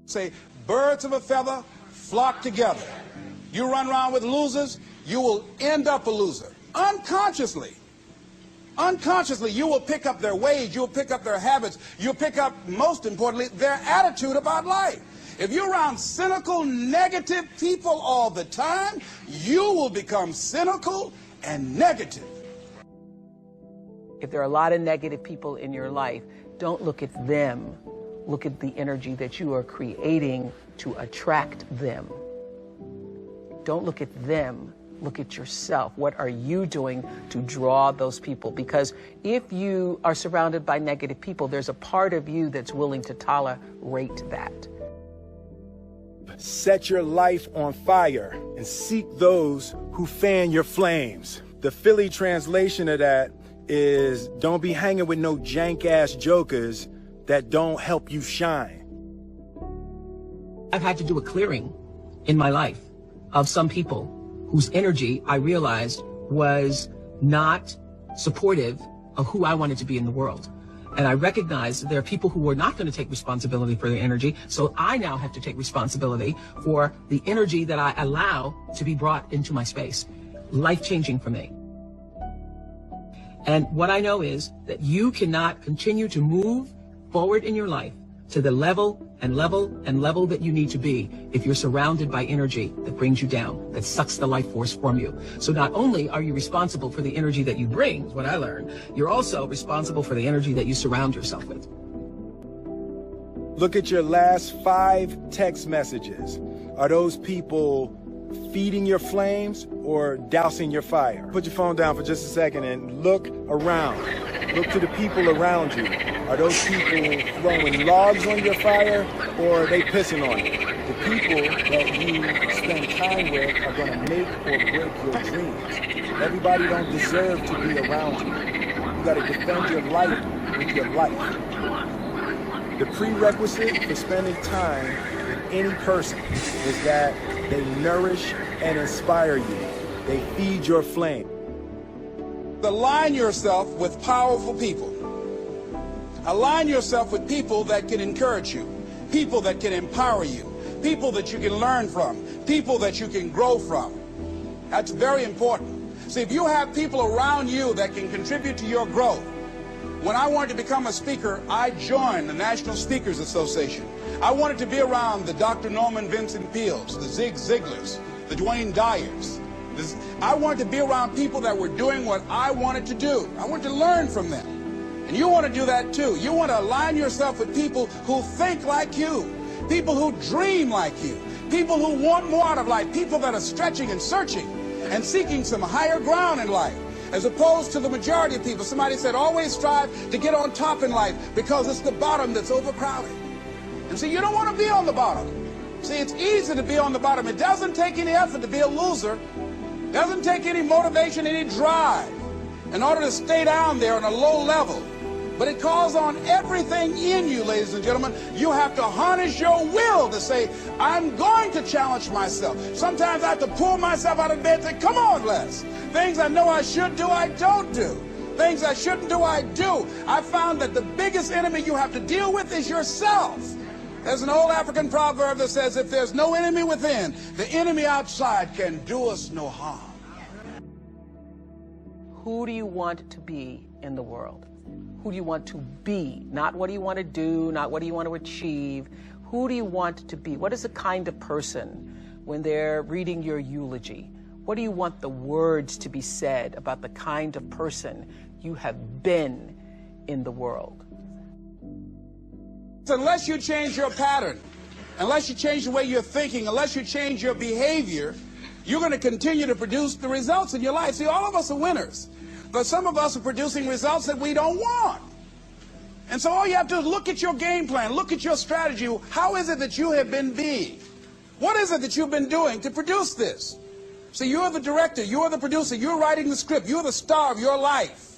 Say, birds of a feather flock together. You run around with losers, you will end up a loser. Unconsciously. Unconsciously, you will pick up their ways, you'll pick up their habits, you'll pick up, most importantly, their attitude about life. If you're around cynical, negative people all the time, you will become cynical and negative. If there are a lot of negative people in your life, don't look at them. Look at the energy that you are creating to attract them. Don't look at them. Look at yourself. What are you doing to draw those people? Because if you are surrounded by negative people, there's a part of you that's willing to tolerate that. Set your life on fire and seek those who fan your flames. The Philly translation of that is, don't be hanging with no jank-ass jokers that don't help you shine. I've had to do a clearing in my life of some people whose energy I realized was not supportive of who I wanted to be in the world. And I recognized there are people who are not going to take responsibility for their energy, so I now have to take responsibility for the energy that I allow to be brought into my space. Life-changing for me. And what I know is that you cannot continue to move forward in your life to the level and level and level that you need to be if you're surrounded by energy that brings you down, that sucks the life force from you. So not only are you responsible for the energy that you bring, is what I learned, you're also responsible for the energy that you surround yourself with. Look at your last 5 text messages. Are those people feeding your flames or dousing your fire? Put your phone down for just a second and look around. Look to the people around you. Are those people throwing logs on your fire, or are they pissing on you? The people that you spend time with are going to make or break your dreams. Everybody don't deserve to be around you. You got to defend your life with your life. The prerequisite for spending time with any person is that they nourish and inspire you. They feed your flame. Align yourself with powerful people. Align yourself with people that can encourage you, people that can empower you, people that you can learn from, people that you can grow from. That's very important. See, if you have people around you that can contribute to your growth. When I wanted to become a speaker, I joined the National Speakers Association. I wanted to be around the Dr. Norman Vincent Peales, the Zig Ziglars, the Dwayne Dyers. I wanted to be around people that were doing what I wanted to do. I wanted to learn from them. And you want to do that too. You want to align yourself with people who think like you, people who dream like you, people who want more out of life, people that are stretching and searching and seeking some higher ground in life, as opposed to the majority of people. Somebody said, always strive to get on top in life because it's the bottom that's overcrowded. And see, you don't want to be on the bottom. See, it's easy to be on the bottom. It doesn't take any effort to be a loser. It doesn't take any motivation, any drive in order to stay down there on a low level. But it calls on everything in you, ladies and gentlemen. You have to harness your will to say, I'm going to challenge myself. Sometimes I have to pull myself out of bed and say, come on, Les. Things I know I should do, I don't do. Things I shouldn't do, I do. I found that the biggest enemy you have to deal with is yourself. There's an old African proverb that says, if there's no enemy within, the enemy outside can do us no harm. Who do you want to be in the world? Who do you want to be? Not what do you want to do, not what do you want to achieve. Who do you want to be? What is the kind of person when they're reading your eulogy? What do you want the words to be said about the kind of person you have been in the world? Unless you change your pattern, unless you change the way you're thinking, unless you change your behavior, you're going to continue to produce the results in your life. See, all of us are winners, but some of us are producing results that we don't want. And so all you have to do is look at your game plan, look at your strategy. How is it that you have been being? What is it that you've been doing to produce this? See, you're the director, you're the producer, you're writing the script, you're the star of your life.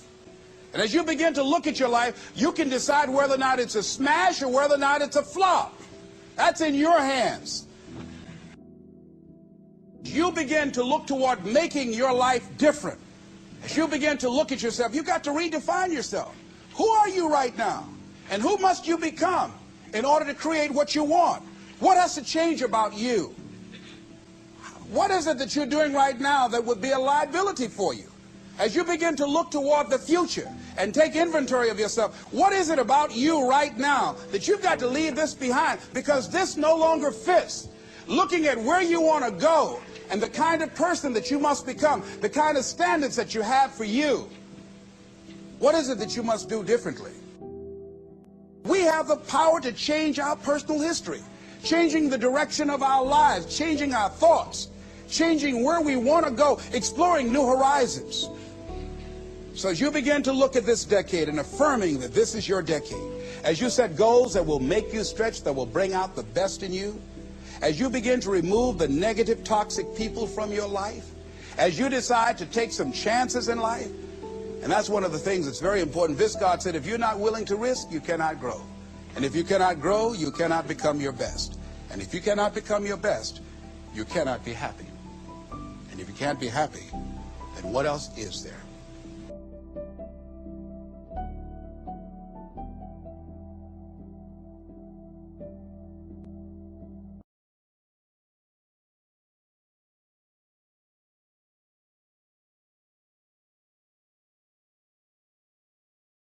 And as you begin to look at your life, you can decide whether or not it's a smash or whether or not it's a flop. That's in your hands. You begin to look toward making your life different. As you begin to look at yourself, you've got to redefine yourself. Who are you right now? And who must you become in order to create what you want? What has to change about you? What is it that you're doing right now that would be a liability for you? As you begin to look toward the future and take inventory of yourself, what is it about you right now that you've got to leave this behind because this no longer fits? Looking at where you want to go and the kind of person that you must become, the kind of standards that you have for you. What is it that you must do differently? We have the power to change our personal history, changing the direction of our lives, changing our thoughts, changing where we want to go, exploring new horizons. So as you begin to look at this decade and affirming that this is your decade, as you set goals that will make you stretch, that will bring out the best in you, as you begin to remove the negative, toxic people from your life, as you decide to take some chances in life, and that's one of the things that's very important. Viscard said, if you're not willing to risk, you cannot grow. And if you cannot grow, you cannot become your best. And if you cannot become your best, you cannot be happy. And if you can't be happy, then what else is there?